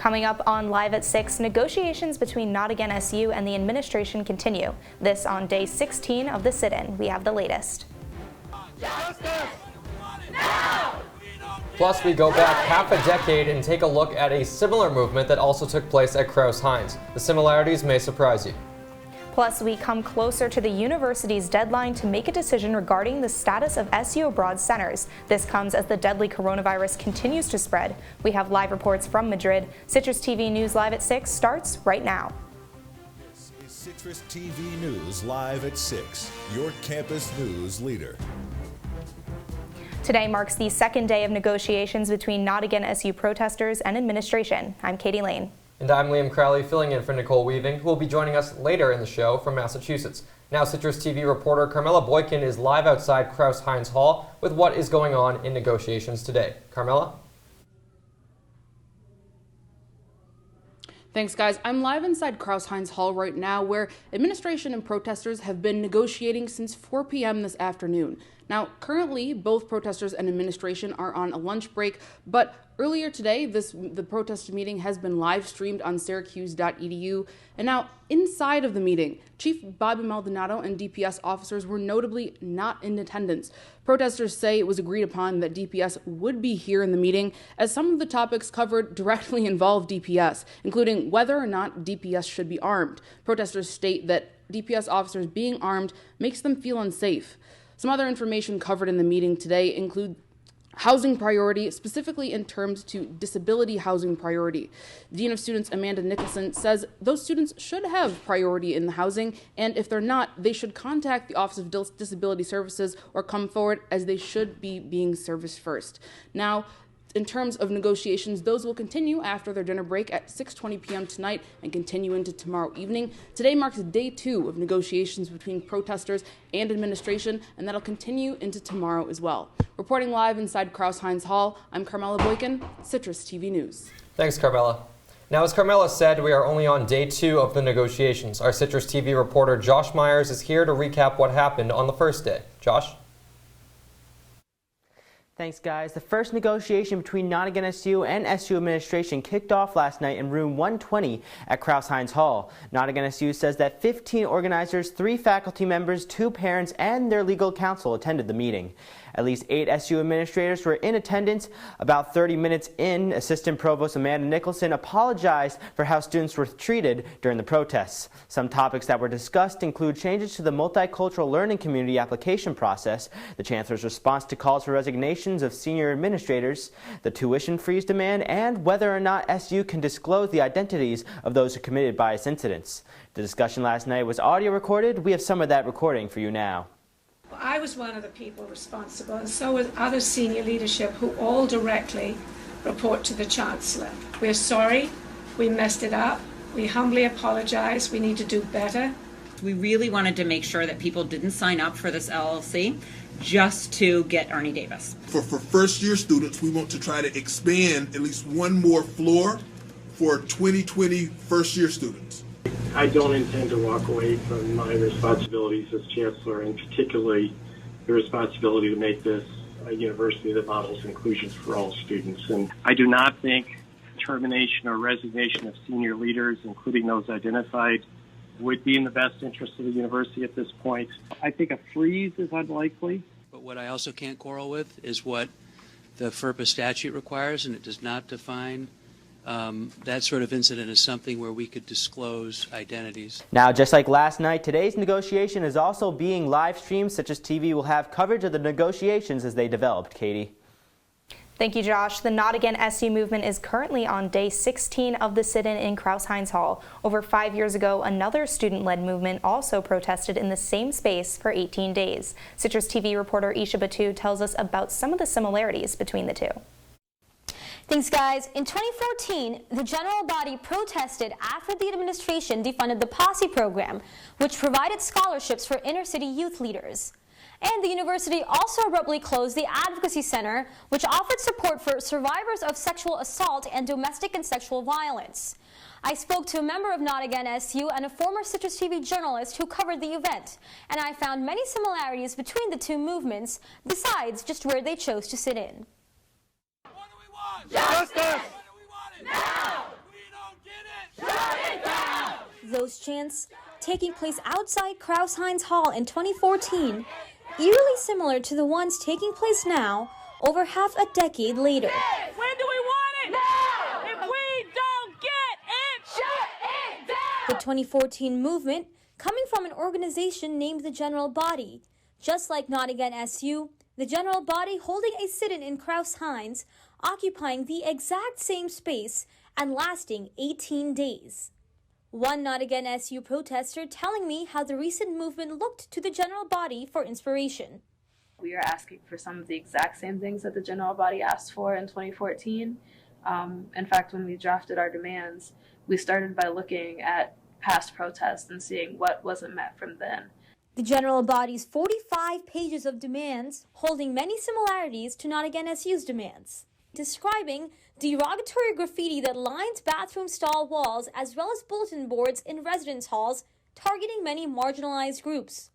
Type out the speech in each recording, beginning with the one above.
Coming up on Live at 6, negotiations between Not Again SU and the administration continue. This on day 16 of the sit-in. We have the latest. Justice! Now! Plus, we go back half a decade and take a look at a similar movement that also took place at Crouse-Hinds. The similarities may surprise you. Plus, we come closer to the university's deadline to make a decision regarding the status of SU abroad centers. This comes as the deadly coronavirus continues to spread. We have live reports from Madrid. Citrus TV News Live at 6 starts right now. This is Citrus TV News Live at 6, your campus news leader. Today marks the second day of negotiations between Not Again SU protesters and administration. I'm Katie Lane. And I'm Liam Crowley, filling in for Nicole Weaving, who will be joining us later in the show from Massachusetts. Now, Citrus TV reporter Carmela Boykin is live outside Crouse-Hinds Hall with what is going on in negotiations today. Carmela? Thanks, guys. I'm live inside Crouse-Hinds Hall right now, where administration and protesters have been negotiating since 4 p.m. this afternoon. Now, currently, both protesters and administration are on a lunch break, but earlier today, the protest meeting has been live streamed on Syracuse.edu. And now, inside of the meeting, Chief Bobby Maldonado and DPS officers were notably not in attendance. Protesters say it was agreed upon that DPS would be here in the meeting, as some of the topics covered directly involve DPS, including whether or not DPS should be armed. Protesters state that DPS officers being armed makes them feel unsafe. Some other information covered in the meeting today include housing priority, specifically in terms to disability housing priority. Dean of Students Amanda Nicholson says those students should have priority in the housing, and if they're not, they should contact the Office of Disability Services or come forward, as they should be being serviced first. Now, in terms of negotiations, those will continue after their dinner break at 6:20 p.m. tonight and continue into tomorrow evening. Today marks day 2 of negotiations between protesters and administration, and that'll continue into tomorrow as well. Reporting live inside Crouse-Hinds Hall, I'm Carmela Boykin, Citrus TV News. Thanks, Carmela. Now, as Carmela said, we are only on day 2 of the negotiations. Our Citrus TV reporter Josh Myers is here to recap what happened on the first day. Josh? Thanks, guys. The first negotiation between Not Again SU and SU administration kicked off last night in room 120 at Crouse-Hinds Hall. Not Again SU says that 15 organizers, 3 faculty members, 2 parents, and their legal counsel attended the meeting. At least 8 SU administrators were in attendance. About 30 minutes in, Assistant Provost Amanda Nicholson apologized for how students were treated during the protests. Some topics that were discussed include changes to the multicultural learning community application process, the Chancellor's response to calls for resignations of senior administrators, the tuition freeze demand, and whether or not SU can disclose the identities of those who committed bias incidents. The discussion last night was audio recorded. We have some of that recording for you now. I was one of the people responsible, and so was other senior leadership who all directly report to the Chancellor. We're sorry, we messed it up, we humbly apologize, we need to do better. We really wanted to make sure that people didn't sign up for this LLC just to get Ernie Davis. For first-year students, we want to try to expand at least one more floor for 2020 first-year students. I don't intend to walk away from my responsibilities as Chancellor, and particularly the responsibility to make this a university that models inclusion for all students. And I do not think termination or resignation of senior leaders, including those identified, would be in the best interest of the university at this point. I think a freeze is unlikely. But what I also can't quarrel with is what the FERPA statute requires, and it does not define that sort of incident as something where we could disclose identities. Now, just like last night, today's negotiation is also being live streamed. Citrus TV will have coverage of the negotiations as they developed. Katie? Thank you, Josh. The Not Again SU movement is currently on day 16 of the sit-in in Crouse-Hinds Hall. Over 5 years ago, another student-led movement also protested in the same space for 18 days. Citrus TV reporter Isha Battu tells us about some of the similarities between the two. Thanks, guys. In 2014, the general body protested after the administration defunded the Posse program, which provided scholarships for inner-city youth leaders. And the university also abruptly closed the Advocacy Center, which offered support for survivors of sexual assault and domestic and sexual violence. I spoke to a member of Not Again SU and a former Citrus TV journalist who covered the event, and I found many similarities between the two movements, besides just where they chose to sit in. Justice! Now! Those chants, taking place outside Crouse-Hines Hall in 2014, eerily similar to the ones taking place now, over half a decade later. When do we want it? Now! If we don't get it, shut it down! The 2014 movement, coming from an organization named the General Body. Just like Not Again SU, the General Body holding a sit-in in Crouse-Hines, occupying the exact same space and lasting 18 days. One Not Again SU protester telling me how the recent movement looked to the General Body for inspiration. We are asking for some of the exact same things that the General Body asked for in 2014. In fact, when we drafted our demands, we started by looking at past protests and seeing what wasn't met from then. The General Body's 45 pages of demands holding many similarities to Not Again SU's demands, describing derogatory graffiti that lines bathroom stall walls as well as bulletin boards in residence halls, targeting many marginalized groups.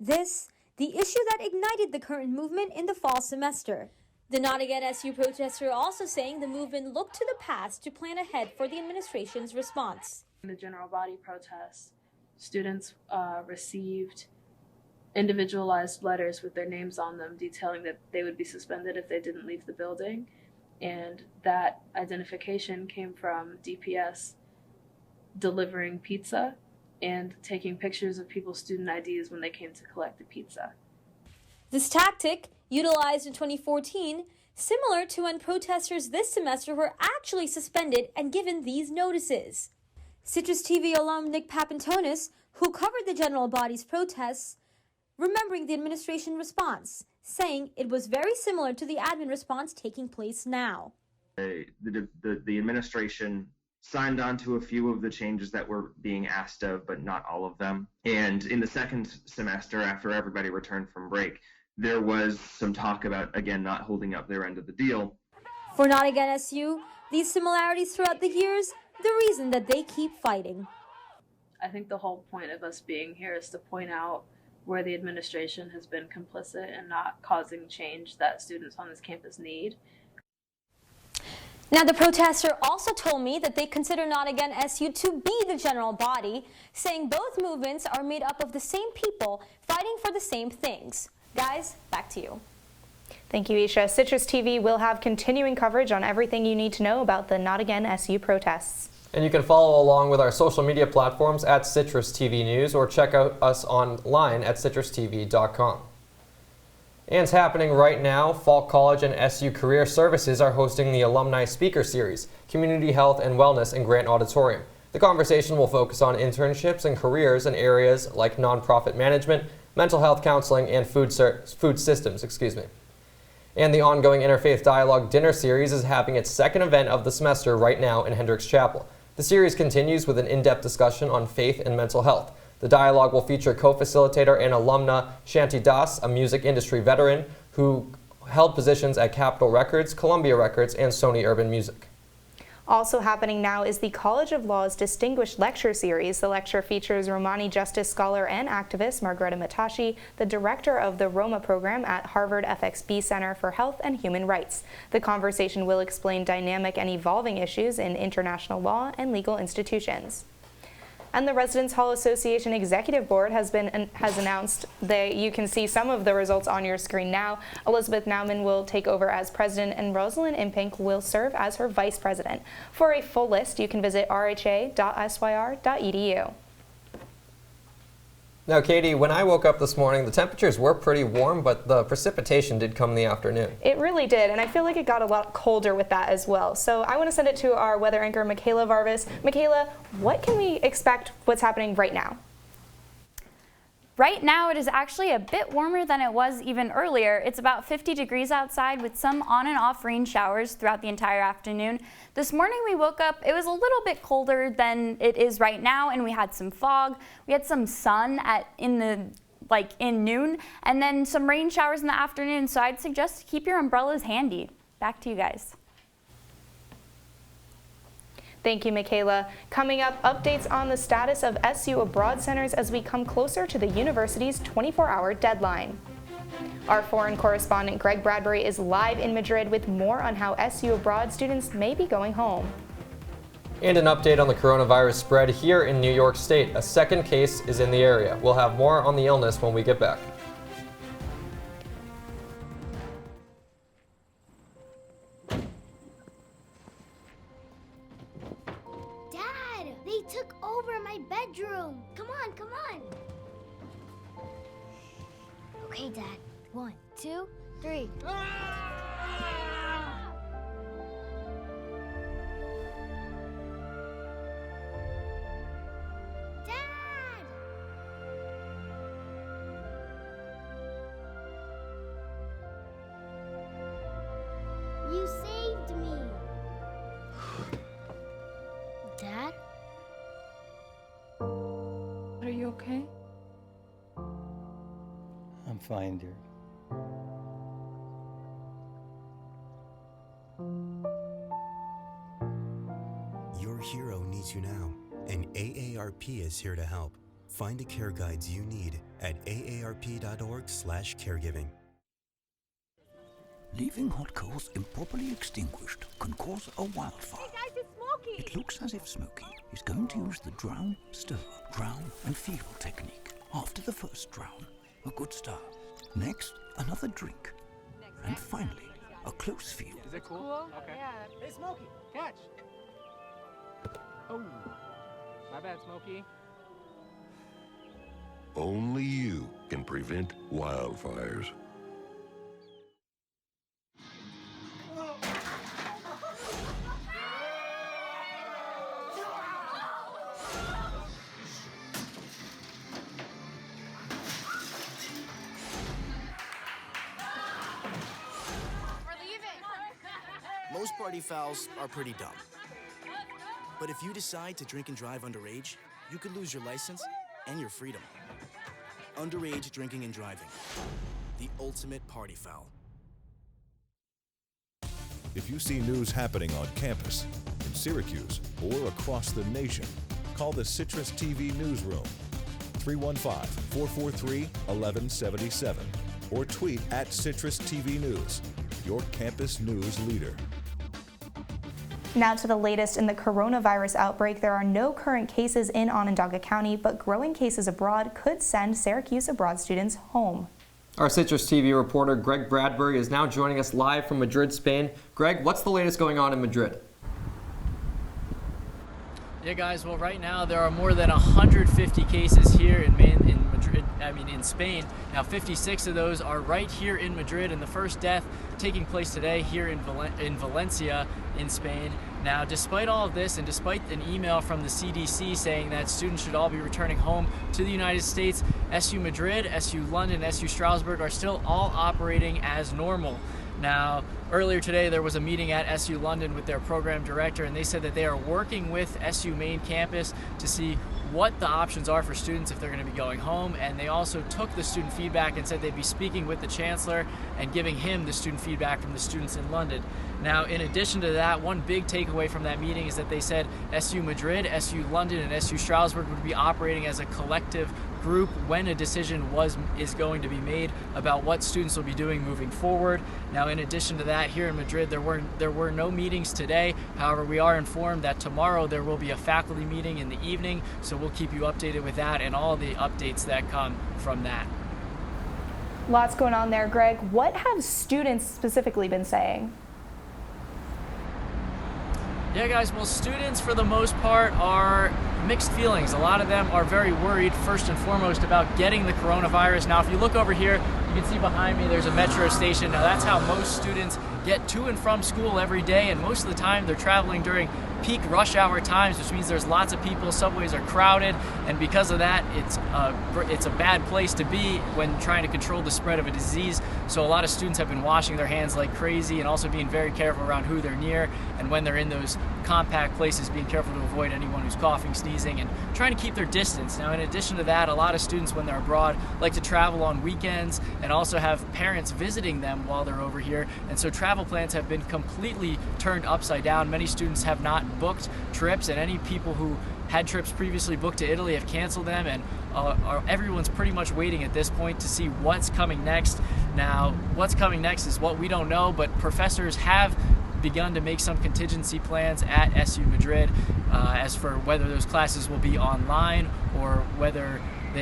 This, the issue that ignited the current movement in the fall semester. The Not Again SU protester also saying the movement looked to the past to plan ahead for the administration's response. In the General Body protests, students received individualized letters with their names on them detailing that they would be suspended if they didn't leave the building. And that identification came from DPS delivering pizza and taking pictures of people's student IDs when they came to collect the pizza. This tactic, utilized in 2014, similar to when protesters this semester were actually suspended and given these notices. CitrusTV alum Nick Papantonis, who covered the General Body's protests, remembering the administration response, saying it was very similar to the admin response taking place now. The administration signed on to a few of the changes that were being asked of, but not all of them. And in the second semester, after everybody returned from break, there was some talk about, again, not holding up their end of the deal. For Not Again SU, these similarities throughout the years, the reason that they keep fighting. I think the whole point of us being here is to point out where the administration has been complicit in not causing change that students on this campus need. Now, the protester also told me that they consider Not Again SU to be the General Body, saying both movements are made up of the same people fighting for the same things. Guys, back to you. Thank you, Isha. CitrusTV will have continuing coverage on everything you need to know about the Not Again SU protests. And you can follow along with our social media platforms at CitrusTV News or check out us online at citrustv.com. And it's happening right now. Falk College and SU Career Services are hosting the Alumni Speaker Series, Community Health and Wellness in Grant Auditorium. The conversation will focus on internships and careers in areas like nonprofit management, mental health counseling, and food systems. And the ongoing Interfaith Dialogue Dinner Series is having its second event of the semester right now in Hendricks Chapel. The series continues with an in-depth discussion on faith and mental health. The dialogue will feature co-facilitator and alumna Shanti Das, a music industry veteran who held positions at Capitol Records, Columbia Records, and Sony Urban Music. Also happening now is the College of Law's Distinguished Lecture Series. The lecture features Romani justice scholar and activist Margareta Matashi, the director of the Roma program at Harvard FXB Center for Health and Human Rights. The conversation will explain dynamic and evolving issues in international law and legal institutions. And the Residence Hall Association Executive Board has announced that you can see some of the results on your screen now. Elizabeth Nauman will take over as president and Rosalind Impink will serve as her vice president. For a full list, you can visit rha.syr.edu. Now, Katie, when I woke up this morning, the temperatures were pretty warm, but the precipitation did come in the afternoon. It really did, and I feel like it got a lot colder with that as well. So I want to send it to our weather anchor, Michaela Varvis. Michaela, what can we expect what's happening right now? Right now, it is actually a bit warmer than it was even earlier. It's about 50 degrees outside with some on and off rain showers throughout the entire afternoon. This morning we woke up, it was a little bit colder than it is right now, and we had some fog. We had some sun in noon, and then some rain showers in the afternoon, so I'd suggest keep your umbrellas handy. Back to you guys. Thank you, Michaela. Coming up, updates on the status of SU Abroad Centers as we come closer to the university's 24-hour deadline. Our foreign correspondent Greg Bradbury is live in Madrid with more on how SU Abroad students may be going home. And an update on the coronavirus spread here in New York State. A second case is in the area. We'll have more on the illness when we get back. Dad, they took over my bedroom. Come on, come on. Okay, Dad. 1, 2, 3. You saved me. Dad? Are you okay? I'm fine, dear. Your hero needs you now, and AARP is here to help. Find the care guides you need at aarp.org/caregiving. Leaving hot coals improperly extinguished can cause a wildfire. Hey guys, it's Smokey! It looks as if Smokey is going to use the drown, stir, drown, and feel technique. After the first drown, a good stir. Next, another drink. And finally, a close feel. Is it cool? Okay. Yeah. Hey, Smokey, catch! Oh, my bad, Smokey. Only you can prevent wildfires. Most party fouls are pretty dumb. But if you decide to drink and drive underage, you could lose your license and your freedom. Underage drinking and driving. The ultimate party foul. If you see news happening on campus, in Syracuse, or across the nation, call the CitrusTV newsroom, 315-443-1177, or tweet at CitrusTV News, your campus news leader. Now to the latest in the coronavirus outbreak. There are no current cases in Onondaga County, but growing cases abroad could send Syracuse abroad students home. Our Citrus TV reporter Greg Bradbury is now joining us live from Madrid, Spain. Greg, what's the latest going on in Madrid? Yeah, guys, well, right now there are more than 150 cases here in Spain. Now 56 of those are right here in Madrid, and the first death taking place today here in Valencia in Spain. Now, despite all of this, and despite an email from the CDC saying that students should all be returning home to the United States, SU Madrid, SU London, SU Strasbourg are still all operating as normal. Now, earlier today there was a meeting at SU London with their program director, and they said that they are working with SU main campus to see what the options are for students if they're going to be going home, and they also took the student feedback and said they'd be speaking with the chancellor and giving him the student feedback from the students in London. Now, in addition to that, one big takeaway from that meeting is that they said SU Madrid, SU London, and SU Strasbourg would be operating as a collective group when a decision is going to be made about what students will be doing moving forward. Now, in addition to that, here in Madrid, there were no meetings today. However, we are informed that tomorrow there will be a faculty meeting in the evening, so we'll keep you updated with that and all the updates that come from that. Lots going on there, Greg. What have students specifically been saying? Yeah, guys, well, students for the most part are mixed feelings. A lot of them are very worried, first and foremost, about getting the coronavirus. Now, if you look over here, you can see behind me there's a metro station. Now, that's how most students get to and from school every day, and most of the time they're traveling during peak rush hour times, which means there's lots of people, subways are crowded, and because of that, it's a bad place to be when trying to control the spread of a disease. So a lot of students have been washing their hands like crazy and also being very careful around who they're near, and when they're in those compact places, being careful to avoid anyone who's coughing, sneezing, and trying to keep their distance. Now, in addition to that, a lot of students, when they're abroad, like to travel on weekends and also have parents visiting them while they're over here, and so travel plans have been completely turned upside down. Many students have not booked trips, and any people who had trips previously booked to Italy have canceled them, and everyone's pretty much waiting at this point to see what's coming next. Now, what's coming next is what we don't know, but professors have begun to make some contingency plans at SU Madrid as for whether those classes will be online or whether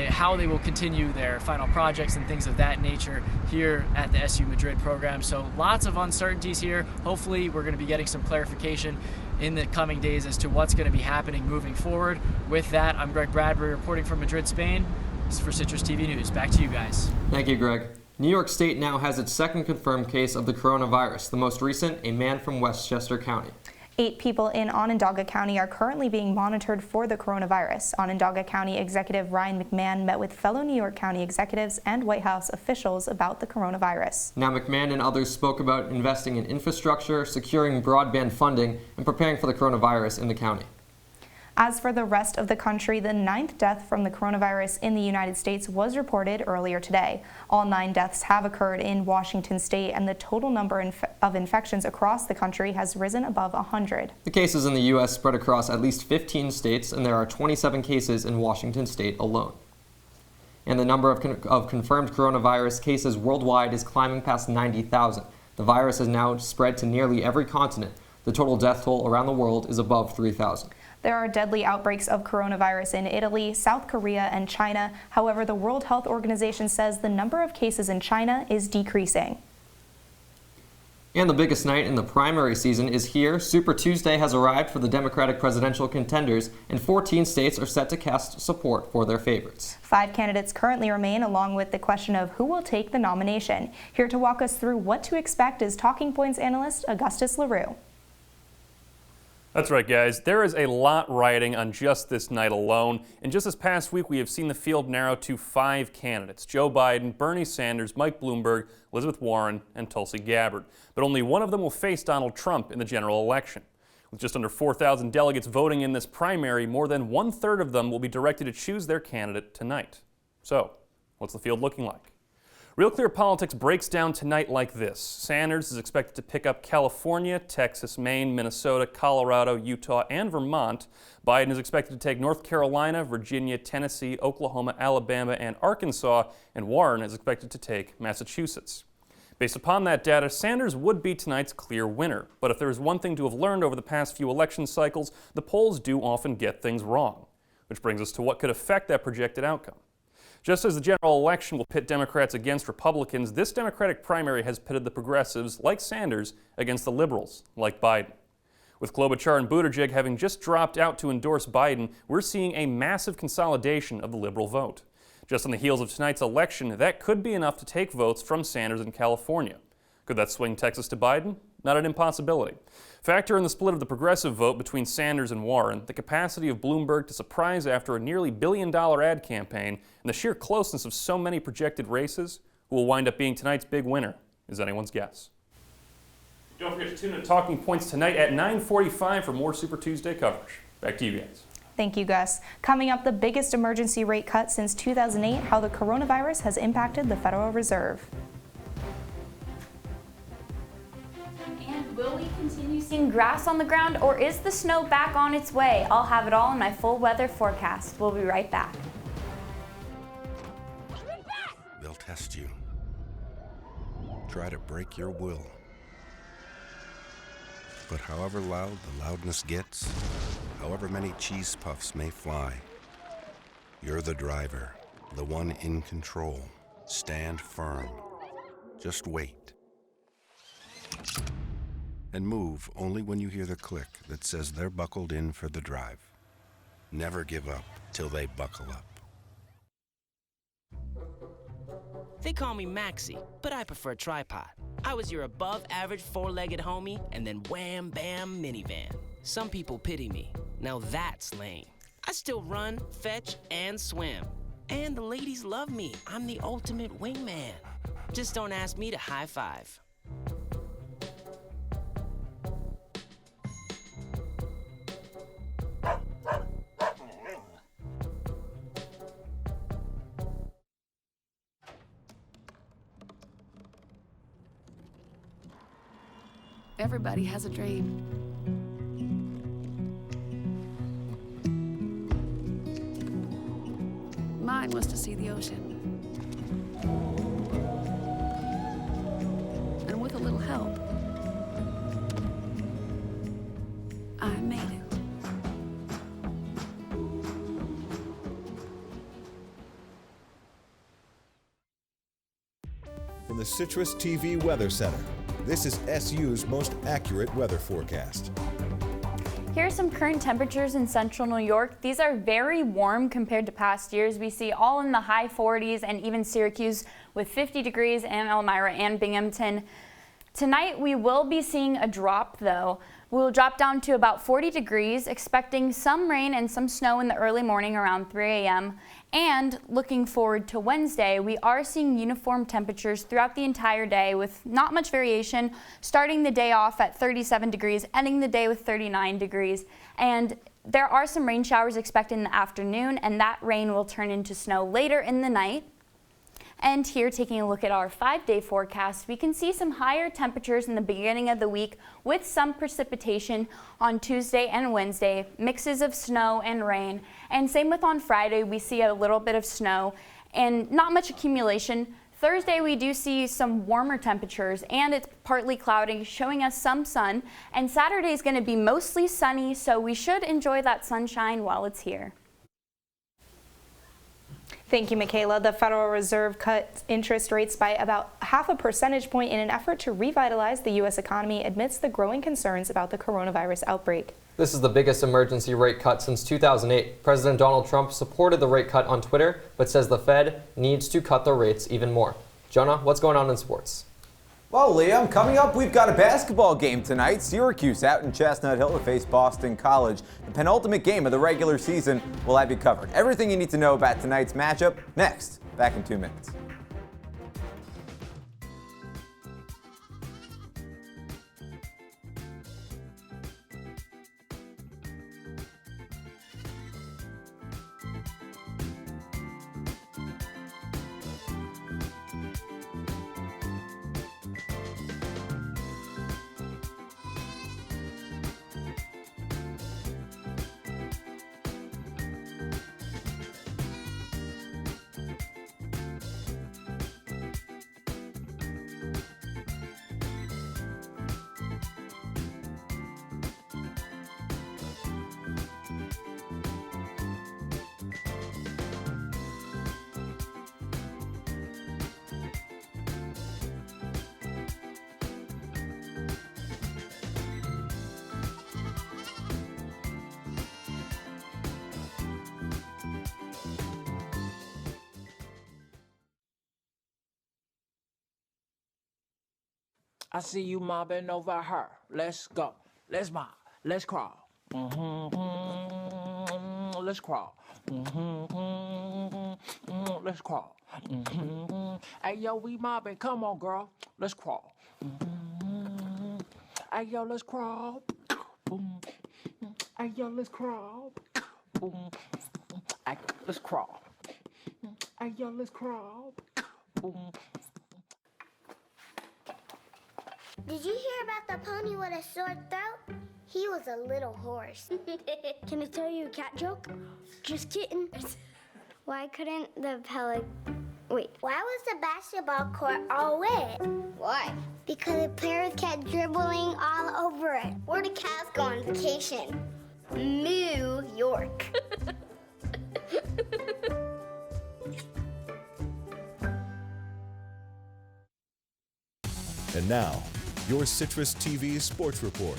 how they will continue their final projects and things of that nature here at the SU Madrid program. So lots of uncertainties here. Hopefully we're going to be getting some clarification in the coming days as to what's going to be happening moving forward. With that, I'm Greg Bradbury reporting from Madrid, Spain. This is for Citrus TV News. Back to you guys. Thank you, Greg. New York State now has its second confirmed case of the coronavirus, the most recent, a man from Westchester County. 8 people in Onondaga County are currently being monitored for the coronavirus. Onondaga County Executive Ryan McMahon met with fellow New York County executives and White House officials about the coronavirus. Now, McMahon and others spoke about investing in infrastructure, securing broadband funding, and preparing for the coronavirus in the county. As for the rest of the country, the 9th death from the coronavirus in the United States was reported earlier today. All 9 deaths have occurred in Washington state, and the total number of infections across the country has risen above 100. The cases in the U.S. spread across at least 15 states, and there are 27 cases in Washington state alone. And the number of confirmed coronavirus cases worldwide is climbing past 90,000. The virus has now spread to nearly every continent. The total death toll around the world is above 3,000. There are deadly outbreaks of coronavirus in Italy, South Korea, and China. However, the World Health Organization says the number of cases in China is decreasing. And the biggest night in the primary season is here. Super Tuesday has arrived for the Democratic presidential contenders, and 14 states are set to cast support for their favorites. 5 candidates currently remain, along with the question of who will take the nomination. Here to walk us through what to expect is Talking Points analyst Augustus LeRoux. That's right, guys. There is a lot riding on just this night alone. And just this past week, we have seen the field narrow to 5 candidates: Joe Biden, Bernie Sanders, Mike Bloomberg, Elizabeth Warren, and Tulsi Gabbard. But only one of them will face Donald Trump in the general election. With just under 4,000 delegates voting in this primary, more than 1/3 of them will be directed to choose their candidate tonight. So, what's the field looking like? Real Clear Politics breaks down tonight like this. Sanders is expected to pick up California, Texas, Maine, Minnesota, Colorado, Utah, and Vermont. Biden is expected to take North Carolina, Virginia, Tennessee, Oklahoma, Alabama, and Arkansas, and Warren is expected to take Massachusetts. Based upon that data, Sanders would be tonight's clear winner. But if there is one thing to have learned over the past few election cycles, the polls do often get things wrong. Which brings us to what could affect that projected outcome. Just as the general election will pit Democrats against Republicans, this Democratic primary has pitted the progressives, like Sanders, against the liberals, like Biden. With Klobuchar and Buttigieg having just dropped out to endorse Biden, we're seeing a massive consolidation of the liberal vote. Just on the heels of tonight's election, that could be enough to take votes from Sanders in California. Could that swing Texas to Biden? Not an impossibility. Factor in the split of the progressive vote between Sanders and Warren, the capacity of Bloomberg to surprise after a nearly $1 billion ad campaign, and the sheer closeness of so many projected races, who will wind up being tonight's big winner is anyone's guess. Don't forget to tune in to Talking Points tonight at 9:45 for more Super Tuesday coverage. Back to you guys. Thank you, Gus. Coming up, the biggest emergency rate cut since 2008, how the coronavirus has impacted the Federal Reserve. Will we continue seeing grass on the ground, or is the snow back on its way? I'll have it all in my full weather forecast. We'll be right back. They'll test you. Try to break your will. But however loud the loudness gets, however many cheese puffs may fly, you're the driver, the one in control. Stand firm. Just wait. And move only when you hear the click that says they're buckled in for the drive. Never give up till they buckle up. They call me Maxie, but I prefer tripod. I was your above-average four-legged homie, and then wham, bam, minivan. Some people pity me. Now that's lame. I still run, fetch, and swim. And the ladies love me. I'm the ultimate wingman. Just don't ask me to high five. Everybody has a dream. Mine was to see the ocean. And with a little help, from the Citrus TV Weather Center. This is SU's most accurate weather forecast. Here are some current temperatures in central New York. These are very warm compared to past years. We see all in the high 40s and even Syracuse with 50 degrees and Elmira and Binghamton. Tonight we will be seeing a drop though. We'll drop down to about 40 degrees, expecting some rain and some snow in the early morning around 3 a.m. And looking forward to Wednesday, we are seeing uniform temperatures throughout the entire day with not much variation, starting the day off at 37 degrees, ending the day with 39 degrees. And there are some rain showers expected in the afternoon, and that rain will turn into snow later in the night. And here, taking a look at our 5-day forecast, we can see some higher temperatures in the beginning of the week with some precipitation on Tuesday and Wednesday, mixes of snow and rain. And same with on Friday, we see a little bit of snow and not much accumulation. Thursday, we do see some warmer temperatures and it's partly cloudy, showing us some sun. And Saturday is going to be mostly sunny, so we should enjoy that sunshine while it's here. Thank you, Michaela. The Federal Reserve cut interest rates by about 0.5 percentage point in an effort to revitalize the U.S. economy amidst the growing concerns about the coronavirus outbreak. This is the biggest emergency rate cut since 2008. President Donald Trump supported the rate cut on Twitter, but says the Fed needs to cut the rates even more. Jonah, what's going on in sports? Well, Liam, coming up, we've got a basketball game tonight. Syracuse out in Chestnut Hill to face Boston College. The penultimate game of the regular season. We'll have you covered. Everything you need to know about tonight's matchup next. Back in 2 minutes. I see you mobbing over her. Let's go. Let's mob. Let's crawl. Let's crawl. Let's crawl. Hey, yo, we mobbing. Come on, girl. Let's crawl. Hey, yo, let's crawl. Hey, yo, let's crawl. Hey, let's crawl. Hey, yo, let's crawl. Did you hear about the pony with a sore throat? He was a little horse. Can I tell you a cat joke? Just kidding. Why couldn't the Why was the basketball court all wet? Why? Because the players kept dribbling all over it. Where the cats go on vacation? New York. And now, your Citrus TV Sports Report.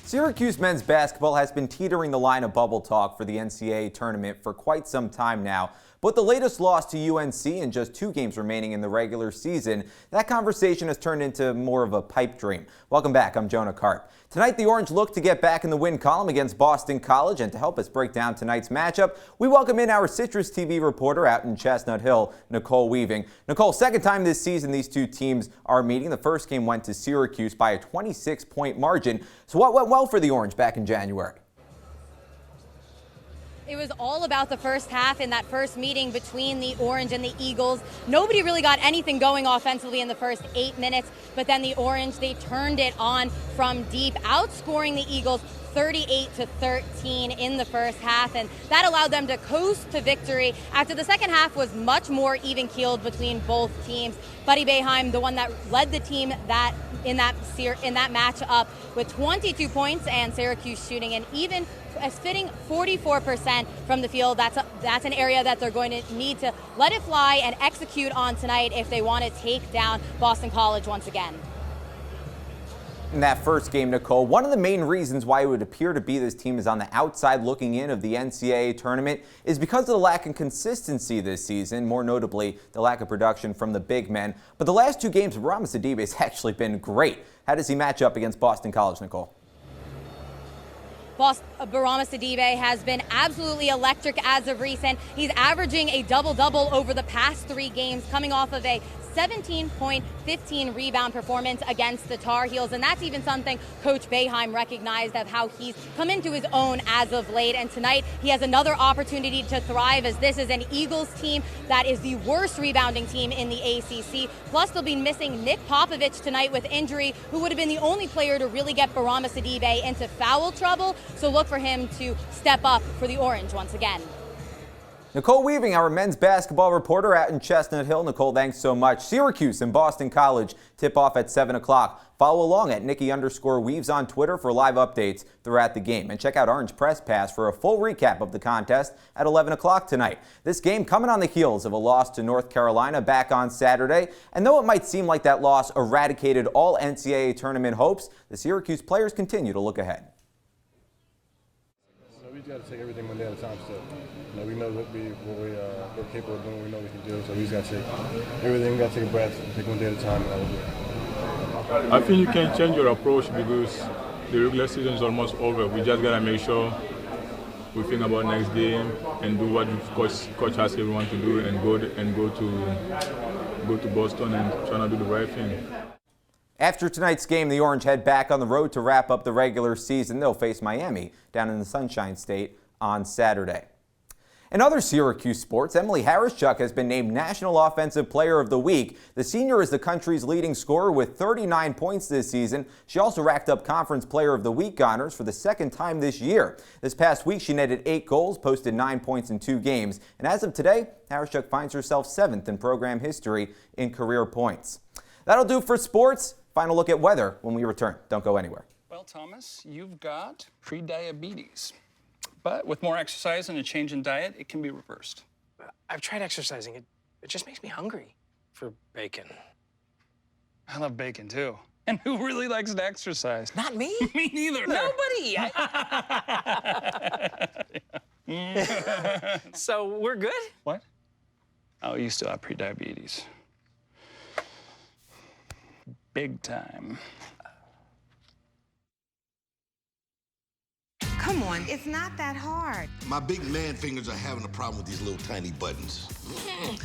Syracuse men's basketball has been teetering the line of bubble talk for the NCAA tournament for quite some time now. But the latest loss to UNC in just 2 games remaining in the regular season, that conversation has turned into more of a pipe dream. Welcome back, I'm Jonah Karp. Tonight, the Orange look to get back in the win column against Boston College, and to help us break down tonight's matchup, we welcome in our Citrus TV reporter out in Chestnut Hill, Nicole Weaving. Nicole, second time this season these two teams are meeting. The first game went to Syracuse by a 26-point margin. So what went well for the Orange back in January? It was all about the first half in that first meeting between the Orange and the Eagles. Nobody really got anything going offensively in the first 8 minutes, but then the Orange, they turned it on from deep, outscoring the Eagles 38-13 in the first half, and that allowed them to coast to victory after the second half was much more even-keeled between both teams. Buddy Boeheim, the one that led the team in that matchup with 22 points, and Syracuse shooting an even as fitting 44% from the field. That's an area that they're going to need to let it fly and execute on tonight if they want to take down Boston College once again. In that first game, Nicole, one of the main reasons why it would appear to be this team is on the outside looking in of the NCAA tournament is because of the lack of consistency this season, more notably the lack of production from the big men. But the last two games, Bourama Sidibe has actually been great. How does he match up against Boston College, Nicole? Bourama Sidibe has been absolutely electric as of recent. He's averaging a double-double over the past 3 games, coming off of a 17-point, 15-rebound performance against the Tar Heels, and that's even something Coach Boeheim recognized of how he's come into his own as of late. And tonight he has another opportunity to thrive, as this is an Eagles team that is the worst rebounding team in the ACC. Plus, they'll be missing Nick Popovich tonight with injury, who would have been the only player to really get Bourama Sidibe into foul trouble. So look for him to step up for the Orange once again. Nicole Weaving, our men's basketball reporter out in Chestnut Hill. Nicole, thanks so much. Syracuse and Boston College tip off at 7 o'clock. Follow along at Nikki_Weaves on Twitter for live updates throughout the game. And check out Orange Press Pass for a full recap of the contest at 11 o'clock tonight. This game coming on the heels of a loss to North Carolina back on Saturday. And though it might seem like that loss eradicated all NCAA tournament hopes, the Syracuse players continue to look ahead. We just got to take everything one day at a time still. We know what we're capable of doing, we know we can do, so we just got to take everything, we got to take a breath, and take one day at a time, and that will do it. I think you can change your approach because the regular season is almost over. We just got to make sure we think about next game and do what coach asks everyone to do, and go to Boston and try to do the right thing. After tonight's game, the Orange head back on the road to wrap up the regular season. They'll face Miami down in the Sunshine State on Saturday. In other Syracuse sports, Emily Harrischuk has been named National Offensive Player of the Week. The senior is the country's leading scorer with 39 points this season. She also racked up Conference Player of the Week honors for the second time this year. This past week, she netted 8 goals, posted 9 points in 2 games. And as of today, Harrischuk finds herself 7th in program history in career points. That'll do for sports. Final look at weather when we return. Don't go anywhere. Well, Thomas, you've got pre-diabetes. But with more exercise and a change in diet, it can be reversed. I've tried exercising. It just makes me hungry for bacon. I love bacon, too. And who really likes to exercise? Not me. Me neither. Nobody. So we're good? What? Oh, you still have pre-diabetes. Big time. Come on, it's not that hard. My big man fingers are having a problem with these little tiny buttons.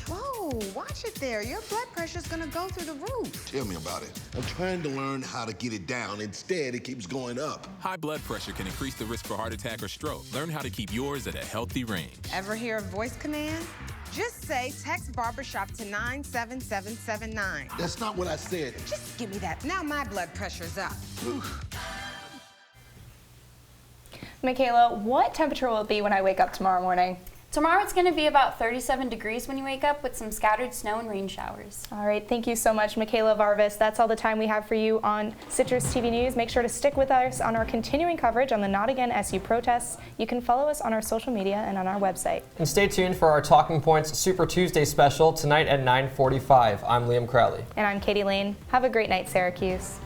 Whoa, watch it there. Your blood pressure's gonna go through the roof. Tell me about it. I'm trying to learn how to get it down. Instead, it keeps going up. High blood pressure can increase the risk for heart attack or stroke. Learn how to keep yours at a healthy range. Ever hear a voice command? Just say text barbershop to 97779. That's not what I said. Just give me that. Now my blood pressure's up. Michaela, what temperature will it be when I wake up tomorrow morning? Tomorrow it's going to be about 37 degrees when you wake up with some scattered snow and rain showers. All right, thank you so much, Michaela Varvis. That's all the time we have for you on Citrus TV News. Make sure to stick with us on our continuing coverage on the Not Again SU protests. You can follow us on our social media and on our website. And stay tuned for our Talking Points Super Tuesday special tonight at 9:45. I'm Liam Crowley. And I'm Katie Lane. Have a great night, Syracuse.